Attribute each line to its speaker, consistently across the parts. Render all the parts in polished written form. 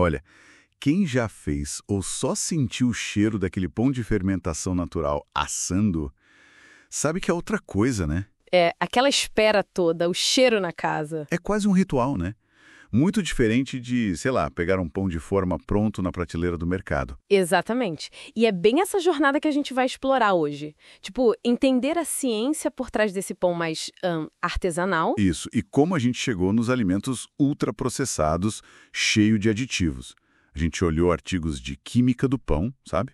Speaker 1: Olha, quem já fez ou só sentiu o cheiro daquele pão de fermentação natural assando, sabe que é outra coisa, né?
Speaker 2: É, aquela espera toda, o cheiro na casa.
Speaker 1: É quase um ritual, né? Muito diferente de, sei lá, pegar um pão de forma pronto na prateleira do mercado.
Speaker 2: Exatamente. E é bem essa jornada que a gente vai explorar hoje. Tipo, entender a ciência por trás desse pão mais artesanal.
Speaker 1: Isso, e como a gente chegou nos alimentos ultraprocessados, cheio de aditivos. A gente olhou artigos de química do pão, sabe?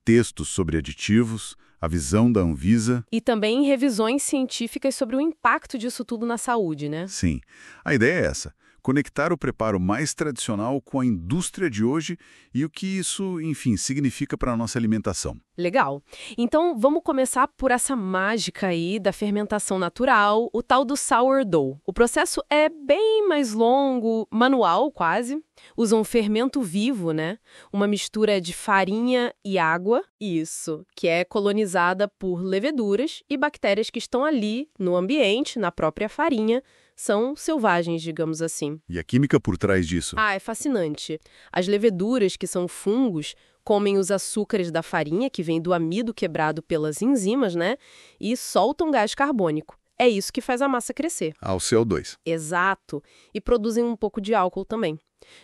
Speaker 1: Textos sobre aditivos, a visão da Anvisa.
Speaker 2: E também revisões científicas sobre o impacto disso tudo na saúde, né?
Speaker 1: Sim, a ideia é essa. Conectar o preparo mais tradicional com a indústria de hoje e o que isso, enfim, significa para a nossa alimentação.
Speaker 2: Legal. Então, vamos começar por essa mágica aí da fermentação natural, o tal do sourdough. O processo é bem mais longo, manual quase. Usa um fermento vivo, né? Uma mistura de farinha e água. Isso, que é colonizada por leveduras e bactérias que estão ali no ambiente, na própria farinha. São selvagens, digamos assim.
Speaker 1: E a química por trás disso?
Speaker 2: Ah, é fascinante. As leveduras, que são fungos, comem os açúcares da farinha, que vem do amido quebrado pelas enzimas, né? E soltam gás carbônico. É isso que faz a massa crescer.
Speaker 1: Ah, o CO2.
Speaker 2: Exato. E produzem um pouco de álcool também.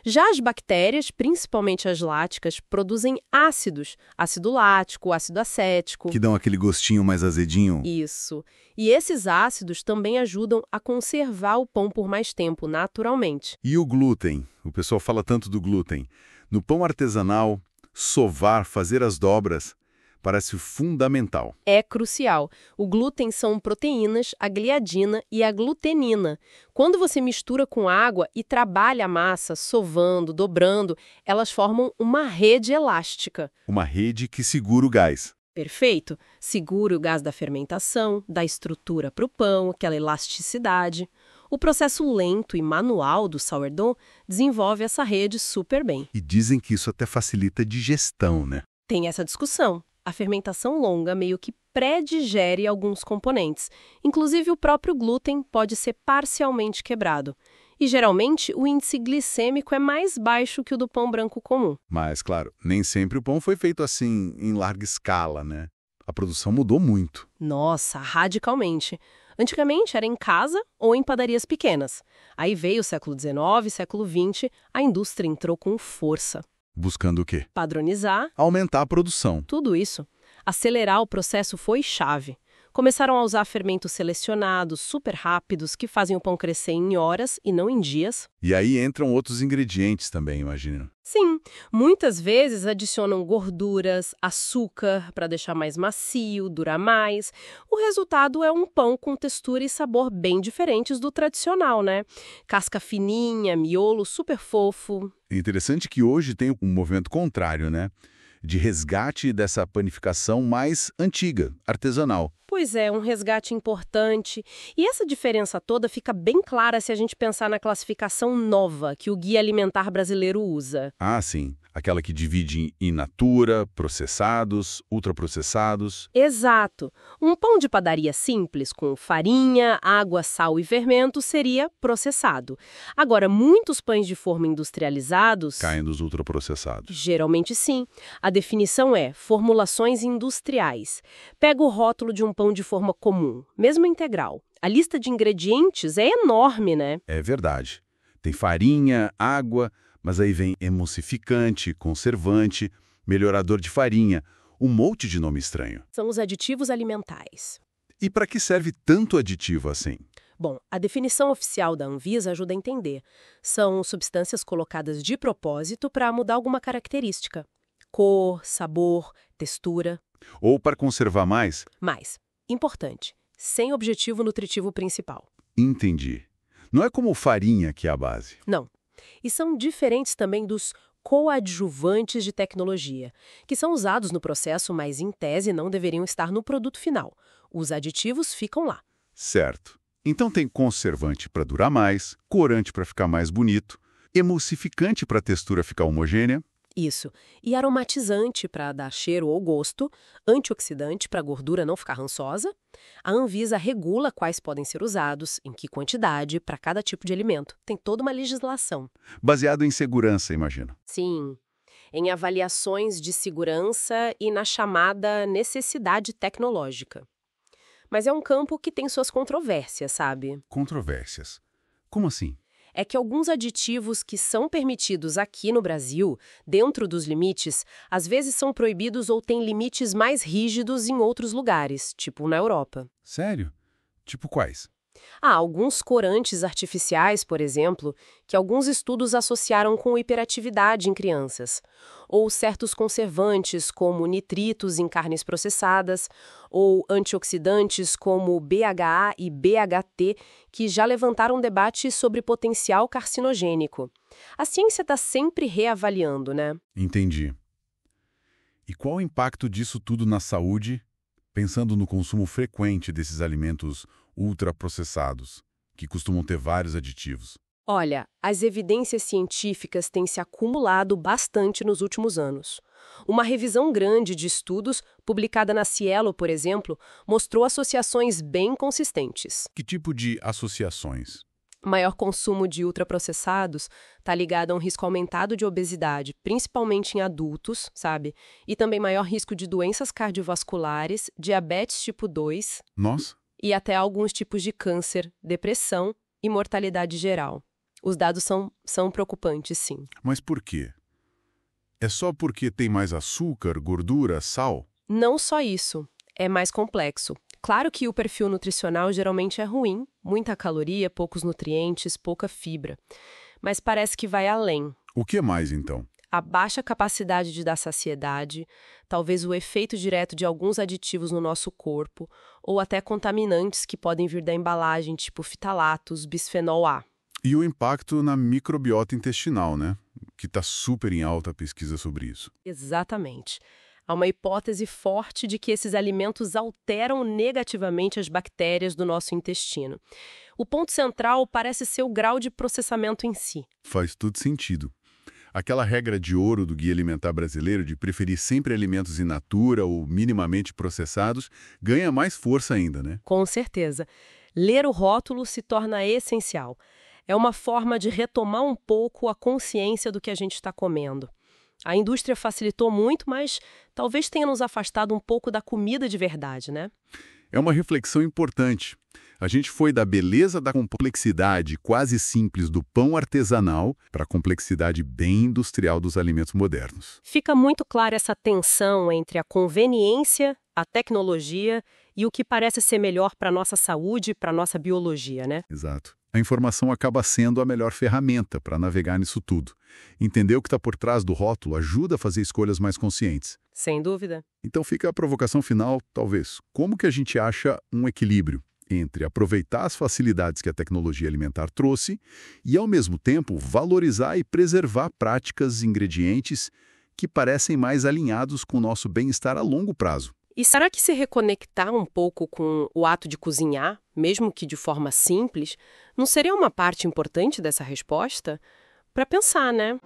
Speaker 2: Já as bactérias, principalmente as láticas, produzem ácidos. Ácido lático, ácido acético.
Speaker 1: Que dão aquele gostinho mais azedinho.
Speaker 2: Isso. E esses ácidos também ajudam a conservar o pão por mais tempo, naturalmente.
Speaker 1: E o glúten? O pessoal fala tanto do glúten. No pão artesanal, sovar, fazer as dobras, parece fundamental.
Speaker 2: É crucial. O glúten são proteínas, a gliadina e a glutenina. Quando você mistura com água e trabalha a massa, sovando, dobrando, elas formam uma rede elástica.
Speaker 1: Uma rede que segura o gás.
Speaker 2: Perfeito. Segura o gás da fermentação, dá estrutura para o pão, aquela elasticidade. O processo lento e manual do sourdough desenvolve essa rede super bem.
Speaker 1: E dizem que isso até facilita a digestão, né?
Speaker 2: Tem essa discussão. A fermentação longa meio que pré-digere alguns componentes. Inclusive, o próprio glúten pode ser parcialmente quebrado. E, geralmente, o índice glicêmico é mais baixo que o do pão branco comum.
Speaker 1: Mas, claro, nem sempre o pão foi feito assim, em larga escala, né? A produção mudou muito.
Speaker 2: Nossa, radicalmente. Antigamente era em casa ou em padarias pequenas. Aí veio o século XIX, século XX, a indústria entrou com força.
Speaker 1: Buscando o quê?
Speaker 2: Padronizar.
Speaker 1: Aumentar a produção.
Speaker 2: Tudo isso. Acelerar o processo foi chave. Começaram a usar fermentos selecionados, super rápidos, que fazem o pão crescer em horas e não em dias.
Speaker 1: E aí entram outros ingredientes também, imagino.
Speaker 2: Sim, muitas vezes adicionam gorduras, açúcar para deixar mais macio, durar mais. O resultado é um pão com textura e sabor bem diferentes do tradicional, né? Casca fininha, miolo super fofo.
Speaker 1: É interessante que hoje tem um movimento contrário, né? De resgate dessa panificação mais antiga, artesanal.
Speaker 2: Pois é, um resgate importante. E essa diferença toda fica bem clara se a gente pensar na classificação nova que o Guia Alimentar Brasileiro usa.
Speaker 1: Ah, sim. Aquela que divide em in natura, processados, ultraprocessados.
Speaker 2: Exato. Um pão de padaria simples, com farinha, água, sal e fermento, seria processado. Agora, muitos pães de forma industrializados...
Speaker 1: Caem dos ultraprocessados.
Speaker 2: Geralmente sim. A definição é formulações industriais. Pega o rótulo de um pão de forma comum, mesmo integral. A lista de ingredientes é enorme, né?
Speaker 1: É verdade. Tem farinha, água, mas aí vem emulsificante, conservante, melhorador de farinha, um monte de nome estranho.
Speaker 2: São os aditivos alimentares.
Speaker 1: E para que serve tanto aditivo assim?
Speaker 2: Bom, a definição oficial da Anvisa ajuda a entender. São substâncias colocadas de propósito para mudar alguma característica. Cor, sabor, textura.
Speaker 1: Ou para conservar mais?
Speaker 2: Mas, importante, sem objetivo nutritivo principal.
Speaker 1: Entendi. Não é como farinha que é a base.
Speaker 2: Não. E são diferentes também dos coadjuvantes de tecnologia, que são usados no processo, mas em tese não deveriam estar no produto final. Os aditivos ficam lá.
Speaker 1: Certo. Então tem conservante para durar mais, corante para ficar mais bonito, emulsificante para a textura ficar homogênea.
Speaker 2: Isso. E aromatizante para dar cheiro ou gosto, antioxidante para a gordura não ficar rançosa. A Anvisa regula quais podem ser usados, em que quantidade, para cada tipo de alimento. Tem toda uma legislação.
Speaker 1: Baseado em segurança, imagino.
Speaker 2: Sim, em avaliações de segurança e na chamada necessidade tecnológica. Mas é um campo que tem suas controvérsias, sabe?
Speaker 1: Controvérsias. Como assim?
Speaker 2: É que alguns aditivos que são permitidos aqui no Brasil, dentro dos limites, às vezes são proibidos ou têm limites mais rígidos em outros lugares, tipo na Europa.
Speaker 1: Sério? Tipo quais?
Speaker 2: Há alguns corantes artificiais, por exemplo, que alguns estudos associaram com hiperatividade em crianças, ou certos conservantes, como nitritos em carnes processadas, ou antioxidantes como BHA e BHT, que já levantaram debate sobre potencial carcinogênico. A ciência está sempre reavaliando, né?
Speaker 1: Entendi. E qual o impacto disso tudo na saúde, pensando no consumo frequente desses alimentos ultraprocessados, que costumam ter vários aditivos?
Speaker 2: Olha, as evidências científicas têm se acumulado bastante nos últimos anos. Uma revisão grande de estudos, publicada na Cielo, por exemplo, mostrou associações bem consistentes.
Speaker 1: Que tipo de associações?
Speaker 2: Maior consumo de ultraprocessados está ligado a um risco aumentado de obesidade, principalmente em adultos, sabe? E também maior risco de doenças cardiovasculares, diabetes tipo 2
Speaker 1: Nossa,
Speaker 2: e até alguns tipos de câncer, depressão e mortalidade geral. Os dados são preocupantes, sim.
Speaker 1: mas por quê? É só porque tem mais açúcar, gordura, sal?
Speaker 2: Não só isso, é mais complexo. Claro que o perfil nutricional geralmente é ruim, muita caloria, poucos nutrientes, pouca fibra. Mas parece que vai além.
Speaker 1: O que mais, então?
Speaker 2: A baixa capacidade de dar saciedade, talvez o efeito direto de alguns aditivos no nosso corpo, ou até contaminantes que podem vir da embalagem, tipo fitalatos, bisfenol A.
Speaker 1: E o impacto na microbiota intestinal, né? Que está super em alta a pesquisa sobre isso.
Speaker 2: Exatamente. Há uma hipótese forte de que esses alimentos alteram negativamente as bactérias do nosso intestino. O ponto central parece ser o grau de processamento em si.
Speaker 1: Faz todo sentido. Aquela regra de ouro do Guia Alimentar Brasileiro de preferir sempre alimentos in natura ou minimamente processados ganha mais força ainda, né?
Speaker 2: Com certeza. Ler o rótulo se torna essencial. É uma forma de retomar um pouco a consciência do que a gente está comendo. A indústria facilitou muito, mas talvez tenha nos afastado um pouco da comida de verdade, né?
Speaker 1: É uma reflexão importante. A gente foi da beleza da complexidade quase simples do pão artesanal para a complexidade bem industrial dos alimentos modernos.
Speaker 2: Fica muito clara essa tensão entre a conveniência, a tecnologia e o que parece ser melhor para a nossa saúde e para a nossa biologia, né?
Speaker 1: Exato. A informação acaba sendo a melhor ferramenta para navegar nisso tudo. Entender o que está por trás do rótulo ajuda a fazer escolhas mais conscientes.
Speaker 2: Sem dúvida.
Speaker 1: Então fica a provocação final, talvez. Como que a gente acha um equilíbrio entre aproveitar as facilidades que a tecnologia alimentar trouxe e, ao mesmo tempo, valorizar e preservar práticas e ingredientes que parecem mais alinhados com o nosso bem-estar a longo prazo?
Speaker 2: E será que se reconectar um pouco com o ato de cozinhar, mesmo que de forma simples, não seria uma parte importante dessa resposta? Para pensar, né?